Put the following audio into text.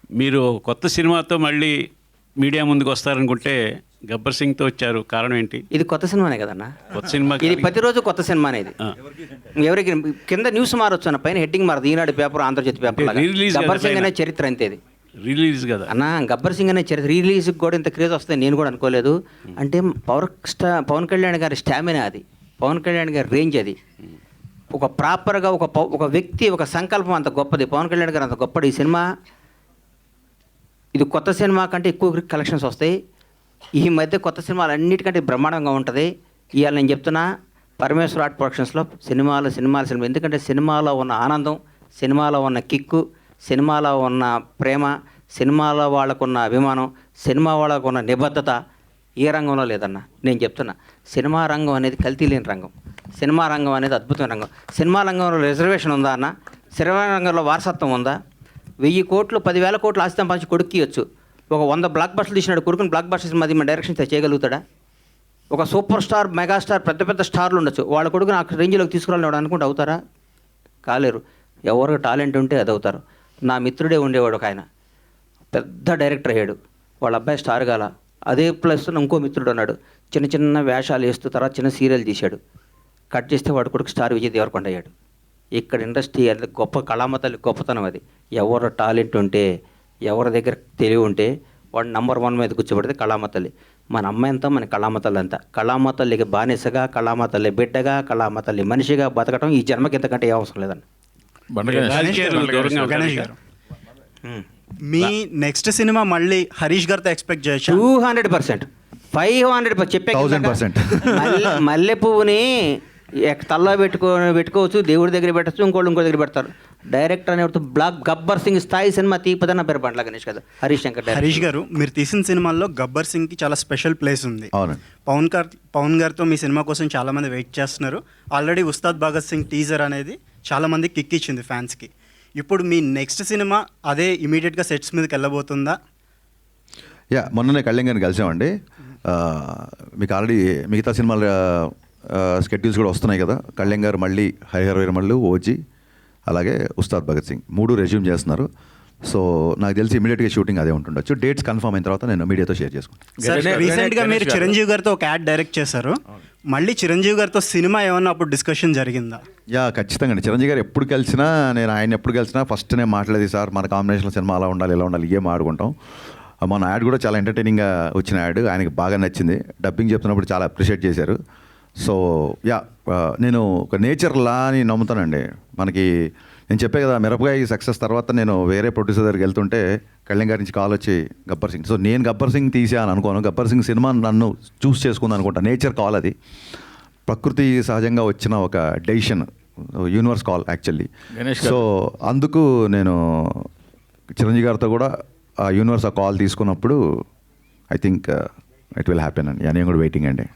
మీరు కొత్త సినిమాతో మళ్ళీ మీడియా ముందుకు వస్తారనుకుంటే గబ్బర్ సింగ్తో వచ్చారు, కారణం ఏంటి? ఇది కొత్త సినిమానే కదన్న, కొత్త సినిమా ఇది ప్రతిరోజు కొత్త సినిమానే. ఇది ఎవరికి కింద న్యూస్ మారొచ్చు అన్న, పైన హెడ్డింగ్ మారదు. Eenadu paper, Andhrajyothy paper. Release Gabbar Singh అనే చరిత్ర అంతే. ఇది రిలీజ్ కదా అన్న, గబ్బర్ సింగ్ అనే చరిత్ర రిలీజ్కి కూడా ఇంత క్రేజ్ వస్తుంది నేను కూడా అనుకోలేదు. అంటే పవన్ కళ్యాణ్ గారి స్టామినా అది, పవన్ కళ్యాణ్ గారి రేంజ్ అది. ఒక ప్రాపర్గా ఒక వ్యక్తి, ఒక సంకల్పం అంత గొప్పది. పవన్ కళ్యాణ్ గారు అంత గొప్పది. ఈ సినిమా, ఇది కొత్త సినిమా కంటే ఎక్కువ కలెక్షన్స్ వస్తాయి. ఈ మధ్య కొత్త సినిమాలు అన్నిటికంటే బ్రహ్మాండంగా ఉంటుంది. ఇవాళ నేను చెప్తున్నా, పరమేశ్వర ఆర్ట్ ప్రొడక్షన్స్లో సినిమా. ఎందుకంటే సినిమాలో ఉన్న ఆనందం, సినిమాలో ఉన్న కిక్కు, సినిమాలో ఉన్న ప్రేమ, సినిమాలో వాళ్ళకున్న అభిమానం, సినిమా వాళ్ళకున్న నిబద్ధత ఏ రంగంలో లేదన్న. నేను చెప్తున్నా, సినిమా రంగం అనేది కల్తీ లేని రంగం. సినిమా రంగం అనేది అద్భుతమైన రంగం. సినిమా రంగంలో రిజర్వేషన్ ఉందా అన్న? సినిమా రంగంలో వారసత్వం ఉందా? 1000 కోట్లు 10,000 కోట్లు ఆస్తి సంపాదించి కొడుకు ఇవ్వచ్చు. ఒక 100 బ్లాక్ బస్టర్లు తీసినాడు కొడుకుని బ్లాక్ బస్టర్స్ మధ్య మన డైరెక్షన్ చేయగలుగుతాడా? ఒక సూపర్ స్టార్, మెగాస్టార్, పెద్ద పెద్ద స్టార్లు ఉండొచ్చు, వాళ్ళ కొడుకుని ఆ రేంజ్లోకి తీసుకురాలని అనుకుంటే అవుతారా? కాలేరు. ఎవరికి టాలెంట్ ఉంటే అది అవుతారు. నా మిత్రుడే ఉండేవాడు ఒక ఆయన, పెద్ద డైరెక్టర్ అయ్యాడు. వాళ్ళ అబ్బాయి స్టార్ గాల. అదే ప్లస్ ఇంకో మిత్రుడు ఉన్నాడు, చిన్న చిన్న వేషాలు వేస్తూ తర్వాత చిన్న సీరియల్ తీశాడు. కట్ చేస్తే వాడు కొడుకు స్టార్ విజయ్ దేవరకొండ అయ్యాడు. ఇక్కడ ఇండస్ట్రీ అది గొప్ప కళామ తల్లి గొప్పతనం అది. ఎవరు టాలెంట్ ఉంటే, ఎవరి దగ్గర తెలివి ఉంటే వాడు నంబర్ 1 మీద కూర్చోబెడితే కళామ తల్లి. మన అమ్మాయి అంతా మన కళామ తల్లి అంతా. కళామ తల్లికి బానిసగా, కళామ తల్లి బిడ్డగా, కళామ తల్లి మనిషిగా బతకటం ఈ జన్మకి ఇంతకంటే ఏ అవసరం లేదండి. గణేష్ గారు, మీ నెక్స్ట్ సినిమా మళ్ళీ హరీష్ గారితో ఎక్స్పెక్ట్ చేయొచ్చు? 200%, 500% చెప్పే 1000%. మల్లె పువ్వుని తల్లో పెట్టుకోవచ్చు, దేవుడి దగ్గర పెట్టచ్చు, ఇంకో దగ్గర పెడతారు. డైరెక్టర్ అనేవాడు గబ్బర్ సింగ్ స్థాయి సినిమా తీపదన్న పేరు బండ్ల గణేష్ కదా, హరీష్ శంకర్. హరీష్ గారు, మీరు తీసిన సినిమాల్లో గబ్బర్ సింగ్కి చాలా స్పెషల్ ప్లేస్ ఉంది. అవునండి. పవన్ గారితో మీ సినిమా కోసం చాలామంది వెయిట్ చేస్తున్నారు. ఆల్రెడీ ఉస్తాద్ భగత్ సింగ్ టీజర్ అనేది చాలామంది కిక్ ఇచ్చింది ఫ్యాన్స్కి. ఇప్పుడు మీ నెక్స్ట్ సినిమా అదే ఇమీడియట్గా సెట్స్ మీదకి వెళ్ళబోతుందా? మొన్ననే కళ్యాణ్ గారిని కలిసామండి. మీకు ఆల్రెడీ మిగతా సినిమాల స్కెడ్యూల్స్ కూడా వస్తున్నాయి కదా. కళ్యాణ్ గారు మళ్ళీ హరిహర వీరమల్లు, ఓజీ, అలాగే ఉస్తాద్ భగత్ సింగ్ 3 రెజ్యూమ్ చేస్తున్నారు. సో నాకు తెలిసి ఇమీడియట్గా షూటింగ్ అదే ఉంటుండొచ్చు. డేట్స్ కన్ఫర్మ్ అయిన తర్వాత నేను మీడియాతో షేర్ చేసుకుంటాను. రీసెంట్గా మీరు చిరంజీవి గారితో ఒక యాడ్ డైరెక్ట్ చేశారు. మళ్ళీ చిరంజీవి గారితో సినిమా ఏమన్నా అప్పుడు డిస్కషన్ జరిగిందా? ఖచ్చితంగా అండి. చిరంజీవి గారు ఎప్పుడు కలిసినా, నేను ఆయన ఎప్పుడు కలిసినా ఫస్ట్ నేను మాట్లాడేది, సార్ మన కాంబినేషన్లో సినిమా అలా ఉండాలి, ఇలా ఉండాలి, ఇవే ఆడుకుంటాం. మన యాడ్ కూడా చాలా ఎంటర్టైనింగ్గా వచ్చిన యాడ్, ఆయనకి బాగా నచ్చింది. డబ్బింగ్ చెప్తున్నప్పుడు చాలా అప్రిషియేట్ చేశారు. సో నేను ఒక నేచర్ లా అని నమ్ముతానండి. మనకి నేను చెప్పే కదా, మిరపకాయ సక్సెస్ తర్వాత నేను వేరే ప్రొడ్యూసర్ దగ్గరికి వెళ్తుంటే కళ్యాణ్ గారి నుంచి కాల్ వచ్చి గబ్బర్ సింగ్. సో నేను గబ్బర్ సింగ్ తీసాను అనుకోను, గబ్బర్ సింగ్ సినిమా నన్ను చూస్ చేసుకుంది అనుకుంటా. నేచర్ కాల్ అది, ప్రకృతి సహజంగా వచ్చిన ఒక decision, universe call actually. So అందుకు నేను చిరంజీవి గారితో కూడా ఆ యూనివర్స్ ఆ కాల్ తీసుకున్నప్పుడు I think it will happen అండి. నేను కూడా వెయిటింగ్ అండి.